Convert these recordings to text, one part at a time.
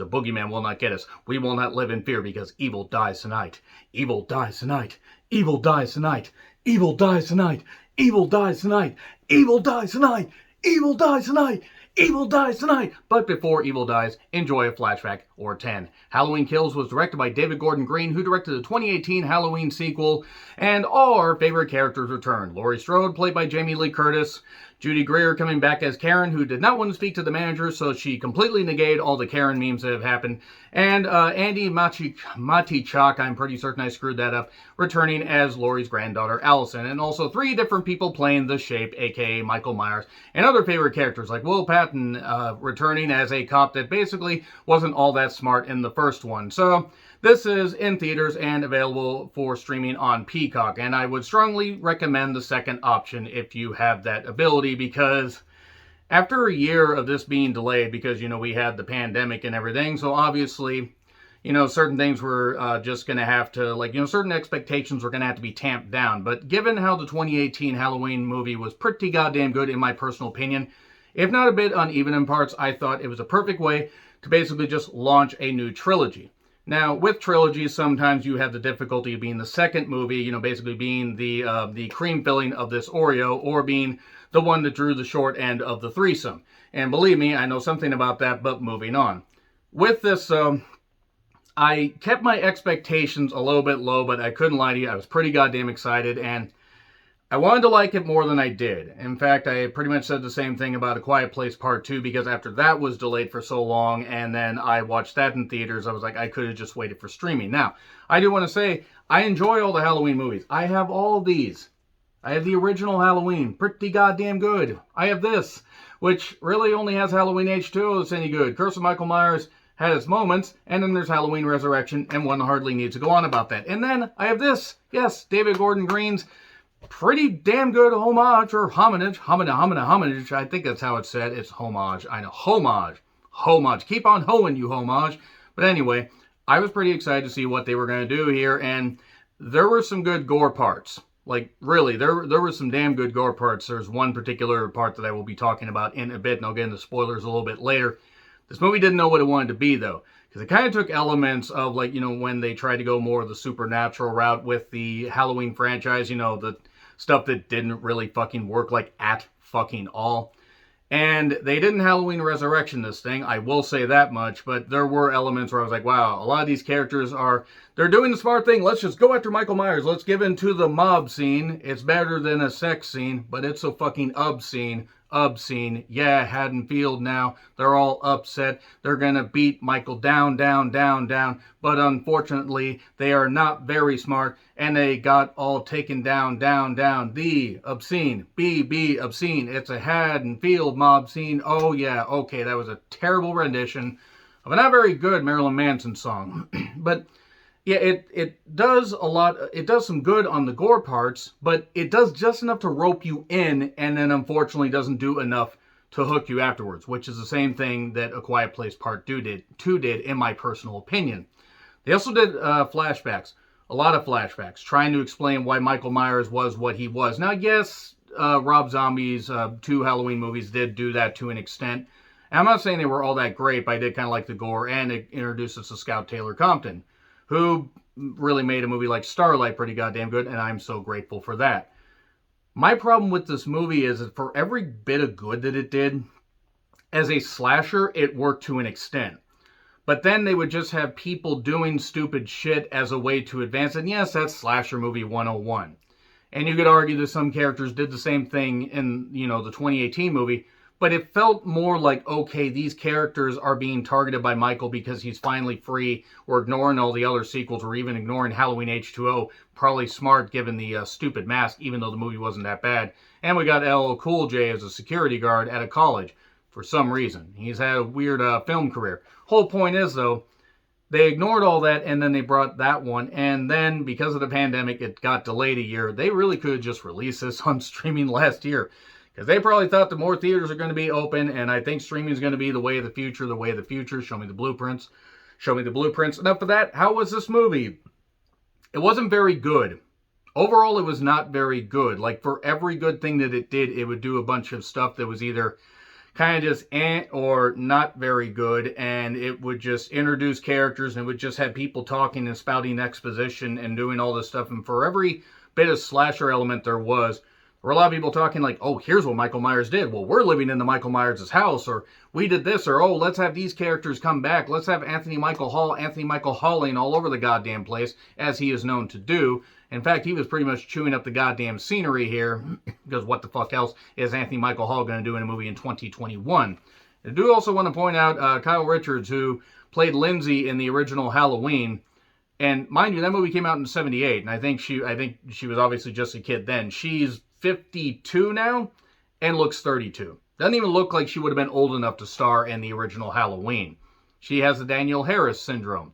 The boogeyman will not get us. We will not live in fear because evil dies tonight. Evil dies tonight. Evil dies tonight. Evil dies tonight. Evil dies tonight. Evil dies tonight. Evil dies tonight. Evil dies tonight. But before evil dies, enjoy a flashback or 10. Halloween Kills was directed by David Gordon Green, who directed the 2018 Halloween sequel, and all our favorite characters return. Laurie Strode, played by Jamie Lee Curtis. Judy Greer coming back as Karen, who did not want to speak to the manager, so she completely negated all the Karen memes that have happened. And Andy Matichak, I'm pretty certain I screwed that up, returning as Laurie's granddaughter, Allison. And also 3 different people playing the Shape, a.k.a. Michael Myers. And other favorite characters, like Will Patton returning as a cop that basically wasn't all that smart in the first one. So this is in theaters and available for streaming on Peacock. And I would strongly recommend the second option if you have that ability, because after a year of this being delayed, because, we had the pandemic and everything, so obviously, certain things were just going to have to, certain expectations were going to have to be tamped down. But given how the 2018 Halloween movie was pretty goddamn good, in my personal opinion, if not a bit uneven in parts, I thought it was a perfect way to basically just launch a new trilogy. Now, with trilogies, sometimes you have the difficulty of being the second movie, basically being the cream filling of this Oreo, or being the one that drew the short end of the threesome. And believe me, I know something about that, but moving on. With this, I kept my expectations a little bit low, but I couldn't lie to you, I was pretty goddamn excited, and I wanted to like it more than I did. In fact, I pretty much said the same thing about A Quiet Place Part 2, because after that was delayed for so long, and then I watched that in theaters, I was like, I could have just waited for streaming. Now, I do want to say, I enjoy all the Halloween movies. I have all of these. I have the original Halloween, pretty goddamn good. I have this, which really only has Halloween H2O that's any good. Curse of Michael Myers had its moments, and then there's Halloween Resurrection, and one hardly needs to go on about that. And then I have this, yes, David Gordon Green's pretty damn good homage, or homage, I think that's how it's said. It's homage. I know, homage. Keep on hoeing, you homage. But anyway, I was pretty excited to see what they were going to do here, and there were some good gore parts. Like, really, there were some damn good gore parts. There's one particular part that I will be talking about in a bit, and I'll get into spoilers a little bit later. This movie didn't know what it wanted to be, though, because it kind of took elements of, when they tried to go more of the supernatural route with the Halloween franchise, the stuff that didn't really fucking work, at fucking all. And they didn't Halloween Resurrection this thing, I will say that much, but there were elements where I was like, wow, a lot of these characters they're doing the smart thing. Let's just go after Michael Myers. Let's give in to the mob scene. It's better than a sex scene, but it's a fucking obscene. Yeah, Haddonfield now. They're all upset. They're gonna beat Michael down. But unfortunately, they are not very smart, and they got all taken down. The obscene. Be obscene. It's a Haddonfield mob scene. Oh yeah, okay, that was a terrible rendition of a not very good Marilyn Manson song. But yeah, it does a lot. It does some good on the gore parts, but it does just enough to rope you in, and then unfortunately doesn't do enough to hook you afterwards, which is the same thing that A Quiet Place Part 2 did, in my personal opinion. They also did flashbacks, a lot of flashbacks, trying to explain why Michael Myers was what he was. Now, yes, Rob Zombie's 2 Halloween movies did do that to an extent. And I'm not saying they were all that great, but I did kind of like the gore, and it introduced us to Scout Taylor Compton, who really made a movie like Starlight pretty goddamn good, and I'm so grateful for that. My problem with this movie is that for every bit of good that it did, as a slasher, it worked to an extent. But then they would just have people doing stupid shit as a way to advance. And yes, that's slasher movie 101. And you could argue that some characters did the same thing in, the 2018 movie. But it felt more like, okay, these characters are being targeted by Michael because he's finally free. We're ignoring all the other sequels, or even ignoring Halloween H2O. Probably smart given the stupid mask, even though the movie wasn't that bad. And we got LL Cool J as a security guard at a college for some reason. He's had a weird film career. Whole point is, though, they ignored all that, and then they brought that one. And then, because of the pandemic, it got delayed a year. They really could have just released this on streaming last year, because they probably thought the more theaters are going to be open, and I think streaming is going to be the way of the future, Show me the blueprints. Enough of that. How was this movie? It wasn't very good. Overall, it was not very good. For every good thing that it did, it would do a bunch of stuff that was either kind of just or not very good, and it would just introduce characters and it would just have people talking and spouting exposition and doing all this stuff. And for every bit of slasher element there were a lot of people talking like, oh, here's what Michael Myers did. Well, we're living in the Michael Myers' house, or we did this, or oh, let's have these characters come back. Let's have Anthony Michael Halling all over the goddamn place, as he is known to do. In fact, he was pretty much chewing up the goddamn scenery here, because what the fuck else is Anthony Michael Hall going to do in a movie in 2021? I do also want to point out Kyle Richards, who played Lindsay in the original Halloween. And mind you, that movie came out in '78, and I think she was obviously just a kid then. She's 52 now and looks 32. Doesn't even look like she would have been old enough to star in the original Halloween. She has the Danielle Harris syndrome.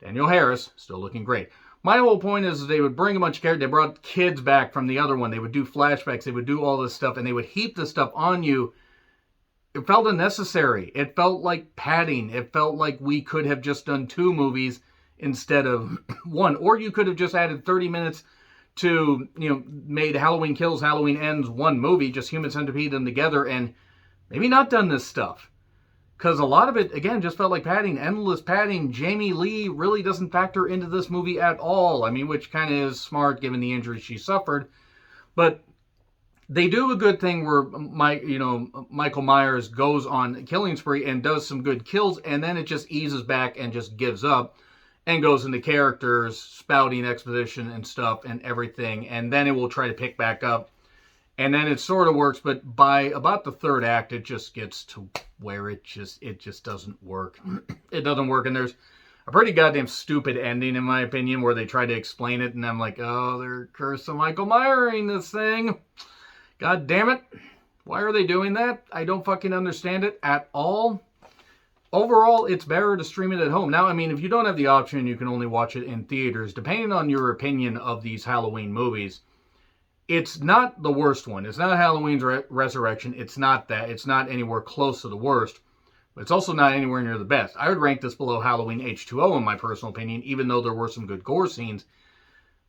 Danielle Harris, still looking great. My whole point is they would bring a bunch of characters. They brought kids back from the other one. They would do flashbacks. They would do all this stuff, and they would heap this stuff on you. It felt unnecessary. It felt like padding. It felt like we could have just done 2 movies instead of 1. Or you could have just added 30 minutes to, made Halloween Kills, Halloween Ends 1 movie, just Human Centipede them together, and maybe not done this stuff. Because a lot of it, again, just felt like padding, endless padding. Jamie Lee really doesn't factor into this movie at all. I mean, which kind of is smart given the injuries she suffered. But they do a good thing where Michael Myers goes on a killing spree and does some good kills, and then it just eases back and just gives up and goes into characters, spouting exposition and stuff and everything, and then it will try to pick back up. And then it sort of works, but by about the 3rd act, it just gets to where it just doesn't work. It doesn't work, and there's a pretty goddamn stupid ending, in my opinion, where they try to explain it, and I'm like, oh, they're cursing Michael Myers this thing. God damn it. Why are they doing that? I don't fucking understand it at all. Overall, it's better to stream it at home. Now, I mean, if you don't have the option, you can only watch it in theaters. Depending on your opinion of these Halloween movies, it's not the worst one. It's not Halloween's Resurrection. It's not that. It's not anywhere close to the worst. But it's also not anywhere near the best. I would rank this below Halloween H2O in my personal opinion, even though there were some good gore scenes.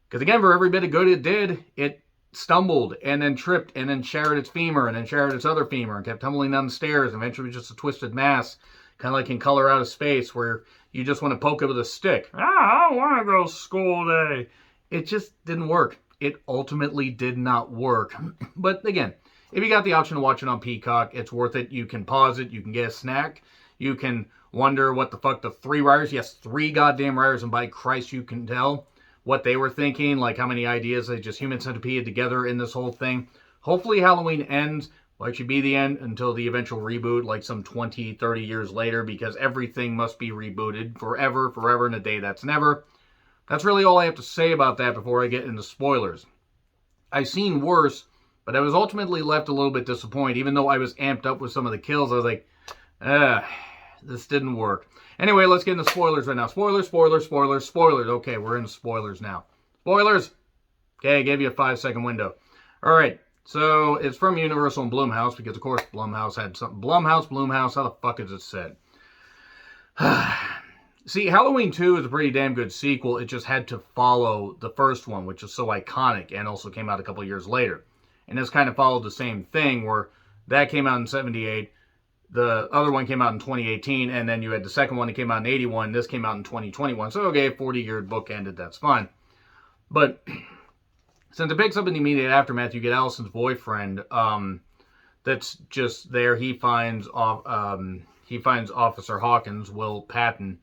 Because again, for every bit of good it did, it stumbled and then tripped and then shattered its femur and then shattered its other femur and kept tumbling down the stairs. Eventually, just a twisted mass. Kind of like in Color Out of Space, where you just want to poke it with a stick. I don't want to go to school today. It just didn't work. It ultimately did not work. But again, if you got the option to watch it on Peacock, it's worth it. You can pause it. You can get a snack. You can wonder what the fuck the 3 writers, yes, 3 goddamn writers, and by Christ, you can tell what they were thinking, like how many ideas they just Human Centipede together in this whole thing. Hopefully Halloween Ends will actually be the end until the eventual reboot, like some 20, 30 years later, because everything must be rebooted forever and a day that's never. That's really all I have to say about that before I get into spoilers. I've seen worse, but I was ultimately left a little bit disappointed. Even though I was amped up with some of the kills, I was like, this didn't work. Anyway, let's get into spoilers right now. Spoilers. Okay, we're into spoilers now. Spoilers! Okay, I gave you a 5-second window. Alright. So, it's from Universal and Blumhouse, because of course Blumhouse had something. Blumhouse, how the fuck is it said? See, Halloween 2 is a pretty damn good sequel. It just had to follow the first one, which is so iconic, and also came out a couple years later. And this kind of followed the same thing, where that came out in '78, the other one came out in 2018, and then you had the second one that came out in '81, this came out in 2021. So, okay, 40-year book ended, that's fine. But since it picks up in the immediate aftermath, you get Allison's boyfriend. That's just there. He finds Officer Hawkins, Will Patton,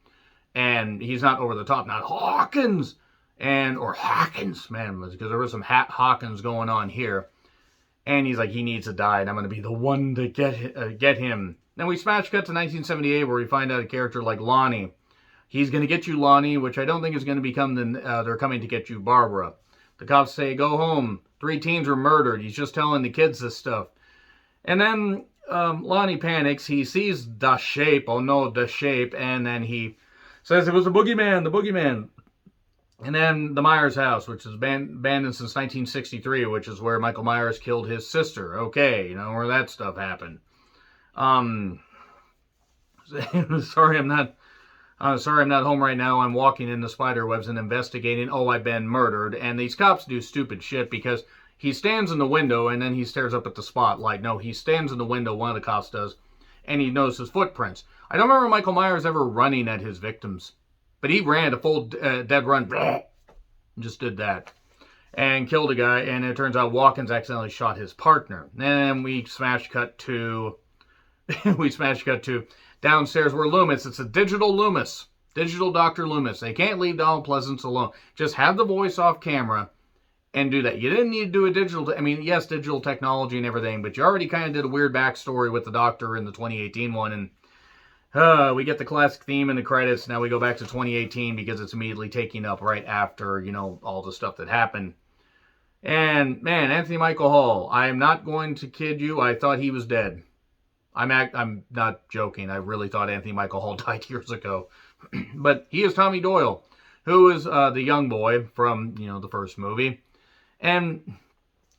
and he's not over the top. Not Hawkins or Hawkins, man, because there was some Hawkins going on here. And he's like, he needs to die, and I'm going to be the one to get him. Then we smash cut to 1978, where we find out a character like Lonnie. He's going to get you, Lonnie, which I don't think is going to become they're coming to get you, Barbara. The cops say, go home. 3 teens were murdered. He's just telling the kids this stuff. And then Lonnie panics. He sees the shape. Oh, no, the shape. And then he says it was the boogeyman. And then the Myers house, which is abandoned since 1963, which is where Michael Myers killed his sister. Okay, you know, where that stuff happened. Sorry, I'm not home right now. I'm walking in the spider webs and investigating. Oh, I've been murdered. And these cops do stupid shit because he stands in the window and then he stares up at the spotlight. No, he stands in the window, one of the cops does, and he knows his footprints. I don't remember Michael Myers ever running at his victims, but he ran a full dead run, just did that, and killed a guy, and it turns out Watkins accidentally shot his partner. Then we smash cut to downstairs where Loomis, it's a digital Loomis, digital Dr. Loomis. They can't leave Donald Pleasance alone. Just have the voice off camera and do that. You didn't need to do a digital, I mean, yes, digital technology and everything, but you already kind of did a weird backstory with the Doctor in the 2018 one, and we get the classic theme in the credits. Now we go back to 2018 because it's immediately taking up right after, you know, all the stuff that happened. And, man, Anthony Michael Hall, I am not going to kid you, I thought he was dead. I'm not joking. I really thought Anthony Michael Hall died years ago. But he is Tommy Doyle, who is the young boy from, you know, the first movie. And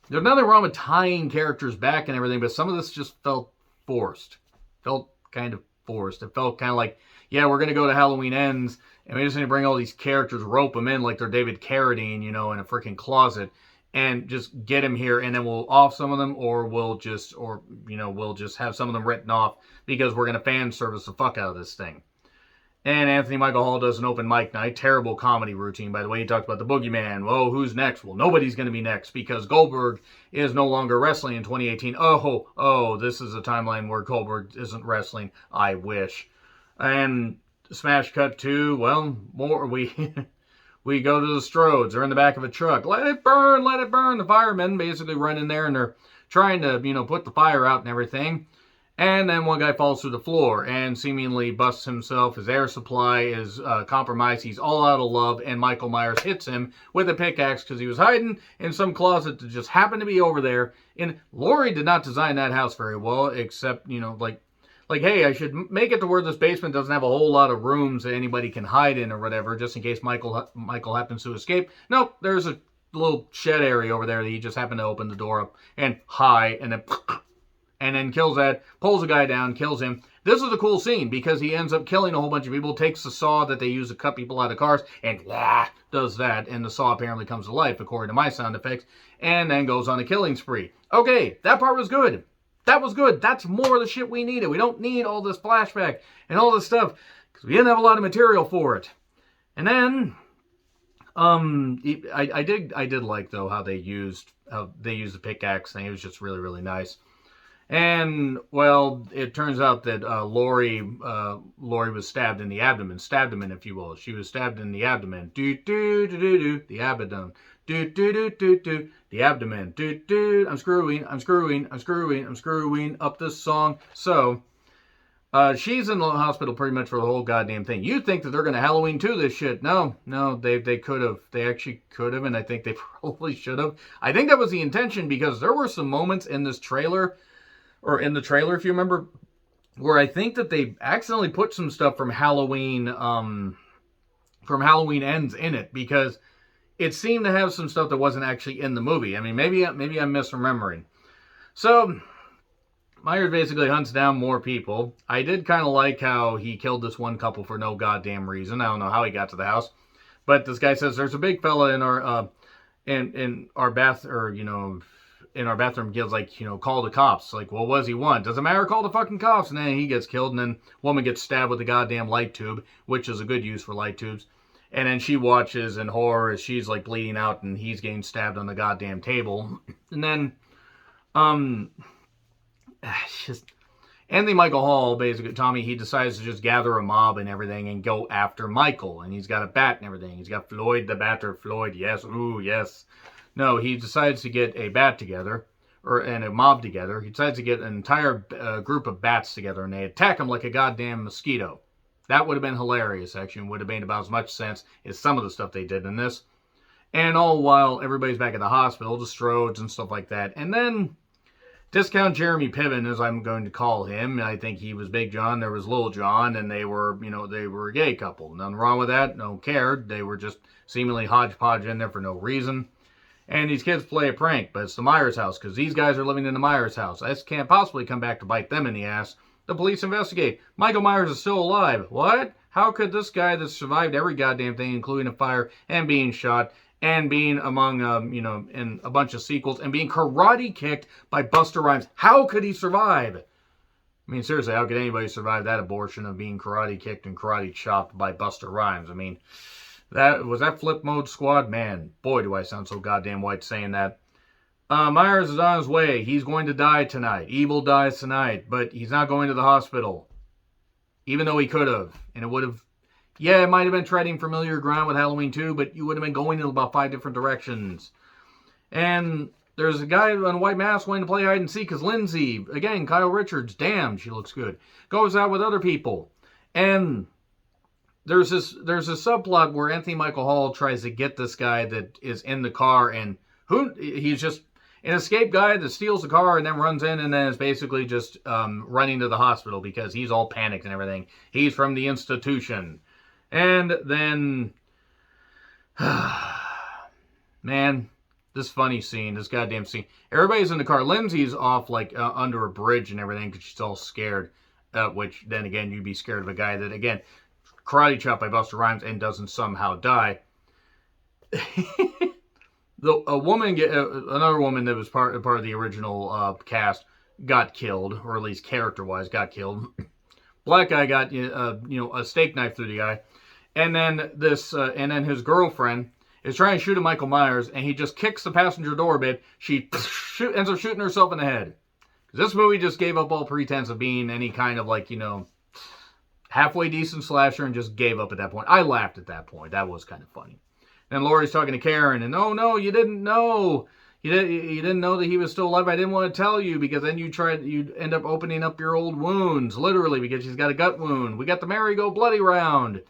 there's nothing wrong with tying characters back and everything, but some of this just felt forced. Felt kind of forced. It felt kind of like, yeah, we're going to go to Halloween Ends, and we just need to bring all these characters, rope them in like they're David Carradine, you know, in a freaking closet, and just get him here, and then we'll off some of them, or we'll just have some of them written off because we're going to fan service the fuck out of this thing. And Anthony Michael Hall does an open mic night. Terrible comedy routine, by the way. He talked about the boogeyman. Whoa, who's next? Well, nobody's going to be next because Goldberg is no longer wrestling in 2018. Oh, this is a timeline where Goldberg isn't wrestling. I wish. And smash cut to, well, we go to the Strodes. They're in the back of a truck. Let it burn, let it burn. The firemen basically run in there and they're trying to, you know, put the fire out and everything. And then one guy falls through the floor and seemingly busts himself. His air supply is compromised. He's all out of love. And Michael Myers hits him with a pickaxe because he was hiding in some closet that just happened to be over there. And Laurie did not design that house very well, except, you know, like, hey, I should make it to where this basement doesn't have a whole lot of rooms that anybody can hide in or whatever, just in case Michael happens to escape. Nope, there's a little shed area over there that he just happened to open the door up and hide, and then kills that, pulls the guy down, kills him. This is a cool scene because he ends up killing a whole bunch of people, takes the saw that they use to cut people out of cars, and does that, and the saw apparently comes to life, according to my sound effects, and then goes on a killing spree. Okay, that part was good. That was good. That's more of the shit we needed. We don't need all this flashback and all this stuff because we didn't have a lot of material for it. And then, I did like though how they used the pickaxe thing. It was just really, really nice. And well, it turns out that Laurie was stabbed in the abdomen, if you will. She was stabbed in the abdomen. The abdomen. The abdomen. I'm screwing up this song. So, she's in the hospital pretty much for the whole goddamn thing. You'd think that they're going to Halloween 2 this shit. No, they could have. They actually could have, and I think they probably should have. I think that was the intention because there were some moments in this trailer, or in the trailer, if you remember, where I think that they accidentally put some stuff from Halloween Ends in it because it seemed to have some stuff that wasn't actually in the movie. I mean, maybe I'm misremembering. So, Myers basically hunts down more people. I did kind of like how he killed this one couple for no goddamn reason. I don't know how he got to the house. But this guy says, there's a big fella in our, in our bath, or, you know, in our bathroom. Gets like, you know, call the cops. Like, well, what does he want? Doesn't matter, call the fucking cops. And then he gets killed, and then woman gets stabbed with a goddamn light tube, which is a good use for light tubes. And then she watches in horror as she's like bleeding out and he's getting stabbed on the goddamn table. And then, just Anthony Michael Hall, basically, Tommy, he decides to just gather a mob and everything and go after Michael. And he's got a bat and everything. He's got Floyd the Batter. Floyd, yes, ooh, yes. No, he decides to get a bat together, and a mob together. He decides to get an entire group of bats together, and they attack him like a goddamn mosquito. That would have been hilarious, actually, and would have made about as much sense as some of the stuff they did in this. And all while everybody's back at the hospital, the Strodes and stuff like that. And then, discount Jeremy Piven, as I'm going to call him. I think he was Big John, there was Little John, and they were, you know, they were a gay couple. Nothing wrong with that, no cared. They were just seemingly hodgepodge in there for no reason. And these kids play a prank, but it's the Myers house, because these guys are living in the Myers house. This can't possibly come back to bite them in the ass. The police investigate. Michael Myers is still alive. What? How could this guy that survived every goddamn thing, including a fire and being shot and being among, you know, in a bunch of sequels and being karate kicked by Busta Rhymes, how could he survive? I mean, seriously, how could anybody survive that abortion of being karate kicked and karate chopped by Buster Rhymes? I mean, that Flip Mode Squad? Man, boy, do I sound so goddamn white saying that. Myers is on his way. He's going to die tonight. Evil dies tonight, but he's not going to the hospital. Even though he could have. And it would have... Yeah, it might have been treading familiar ground with Halloween 2, but you would have been going in about 5 different directions. And there's a guy in a white mask wanting to play hide and seek because Lindsay, again, Kyle Richards, damn, she looks good, goes out with other people. And there's this subplot where Anthony Michael Hall tries to get this guy that is in the car, and he's just an escaped guy that steals the car and then runs in and then is basically just running to the hospital because he's all panicked and everything. He's from the institution. And then, man, this funny scene, this goddamn scene. Everybody's in the car. Lindsay's off like under a bridge and everything because she's all scared. Which then again, you'd be scared of a guy that again, karate chopped by Buster Rhymes and doesn't somehow die. Another woman that was part of the original cast got killed, or at least character-wise got killed. Black guy got a steak knife through the eye. And then his girlfriend is trying to shoot at Michael Myers, and he just kicks the passenger door a bit. She ends up shooting herself in the head. This movie just gave up all pretense of being any kind of halfway decent slasher and just gave up at that point. I laughed at that point. That was kind of funny. Then Laurie's talking to Karen, and oh no, you didn't know. You didn't know that he was still alive. I didn't want to tell you because then you'd end up opening up your old wounds, literally, because she's got a gut wound. We got the merry-go bloody round.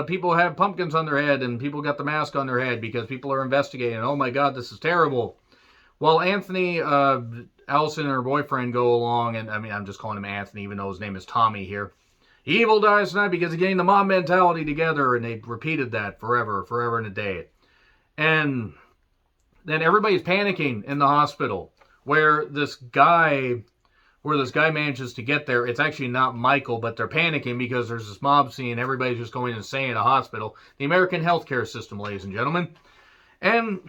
People have pumpkins on their head, and people got the mask on their head because people are investigating. Oh my God, this is terrible. While Anthony, Allison and her boyfriend go along, and I mean, I'm just calling him Anthony, even though his name is Tommy here. Evil dies tonight because he gained the mob mentality together, and they repeated that forever and a day. And then everybody's panicking in the hospital, where this guy manages to get there. It's actually not Michael, but they're panicking because there's this mob scene. Everybody's just going insane in a hospital. The American healthcare system, ladies and gentlemen. And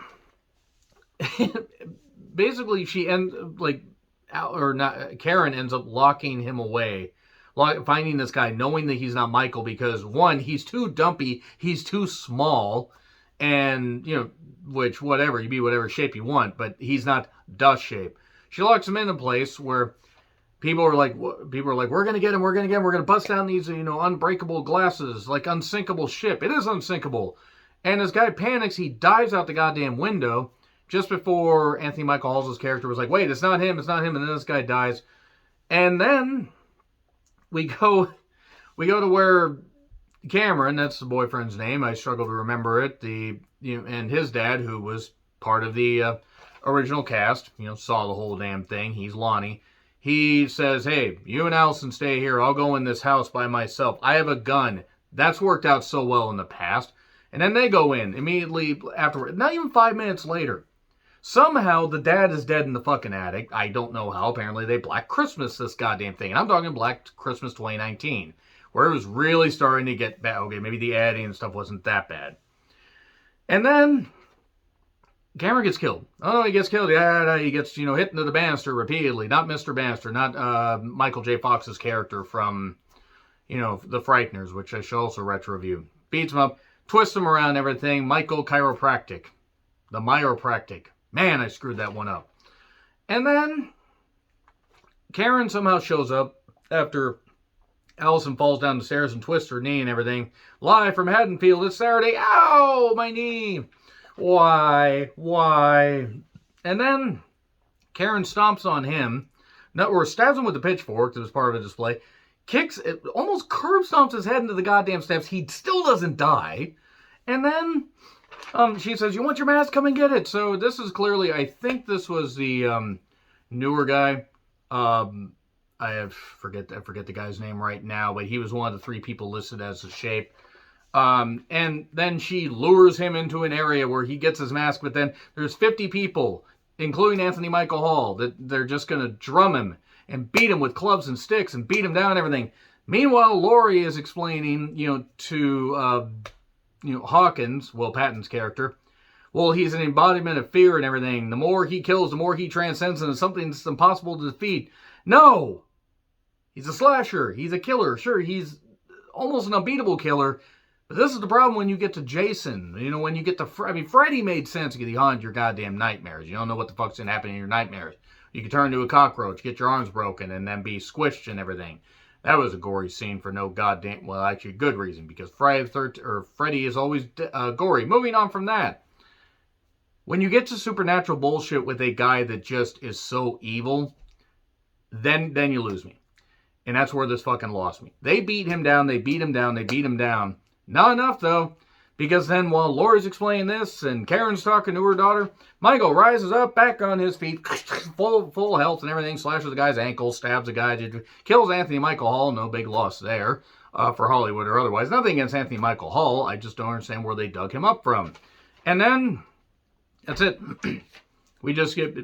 basically, Karen ends up locking him away, finding this guy, knowing that he's not Michael because, one, he's too dumpy, he's too small, and, which, whatever, you be whatever shape you want, but he's not dust shape. She locks him in a place where people are like, we're going to get him, we're going to bust down these, unbreakable glasses, like unsinkable ship. It is unsinkable. And this guy panics, he dives out the goddamn window just before Anthony Michael Hall's character was like, wait, it's not him, and then this guy dies. And then we go to where Cameron, that's the boyfriend's name, I struggle to remember it, and his dad, who was part of the original cast, saw the whole damn thing, he's Lonnie. He says, hey, you and Allison stay here, I'll go in this house by myself. I have a gun. That's worked out so well in the past. And then they go in immediately afterward, not even 5 minutes later. Somehow, the dad is dead in the fucking attic. I don't know how. Apparently, they Black Christmas this goddamn thing. And I'm talking Black Christmas 2019, where it was really starting to get bad. Okay, maybe the adding and stuff wasn't that bad. And then Cameron gets killed. Oh, no, he gets killed. Yeah, he gets, hit into the banister repeatedly. Not Mr. Bannister, not Michael J. Fox's character from, The Frighteners, which I shall also retro-review. Beats him up, twists him around and everything. Michael Chiropractic. The Myopractic. Man, I screwed that one up. And then Karen somehow shows up after Allison falls down the stairs and twists her knee and everything. Live from Haddonfield, it's Saturday. Ow, my knee. Why? And then Karen stomps on him, or stabs him with a pitchfork that was part of a display, kicks it, almost curb stomps his head into the goddamn steps. He still doesn't die. And then she says, you want your mask? Come and get it. So this is clearly, I think this was the newer guy. I forget the guy's name right now, but he was one of the 3 people listed as the shape. And then she lures him into an area where he gets his mask, but then there's 50 people, including Anthony Michael Hall, that they're just going to drum him and beat him with clubs and sticks and beat him down and everything. Meanwhile, Laurie is explaining, to Hawkins, Will Patton's character, well, he's an embodiment of fear and everything. The more he kills, the more he transcends into something that's impossible to defeat. No! He's a slasher. He's a killer. Sure, he's almost an unbeatable killer. But this is the problem when you get to Jason. You know, when you get to Freddy made sense because he haunted your goddamn nightmares. You don't know what the fuck's gonna happen in your nightmares. You can turn into a cockroach, get your arms broken, and then be squished and everything. That was a gory scene for no goddamn, well, actually good reason, because Freddy is always gory. Moving on from that. When you get to supernatural bullshit with a guy that just is so evil, then you lose me. And that's where this fucking lost me. They beat him down, they beat him down, they beat him down. Not enough, though. Because then while Laurie's explaining this and Karen's talking to her daughter, Michael rises up back on his feet, full health and everything, slashes the guy's ankle, stabs the guy, kills Anthony Michael Hall. No big loss there for Hollywood or otherwise. Nothing against Anthony Michael Hall. I just don't understand where they dug him up from. And then, that's it. We just get...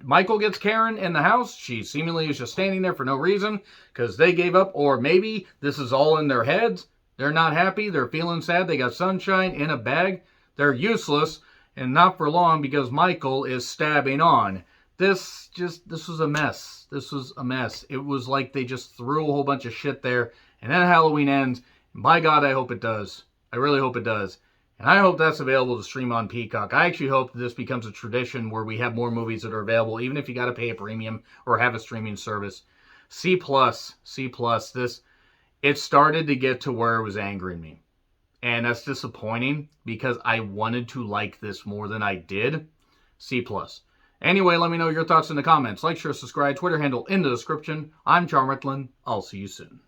Michael gets Karen in the house. She seemingly is just standing there for no reason because they gave up, or maybe this is all in their heads. They're not happy. They're feeling sad. They got sunshine in a bag. They're useless, and not for long because Michael is stabbing on. This was a mess. This was a mess. It was like they just threw a whole bunch of shit there, and then Halloween ends. And by God, I hope it does. I really hope it does. And I hope that's available to stream on Peacock. I actually hope this becomes a tradition where we have more movies that are available, even if you got to pay a premium or have a streaming service. C+, this... It started to get to where it was angering me. And that's disappointing because I wanted to like this more than I did. C+. Anyway, let me know your thoughts in the comments. Like, share, subscribe, Twitter handle in the description. I'm Charm Ritlin. I'll see you soon.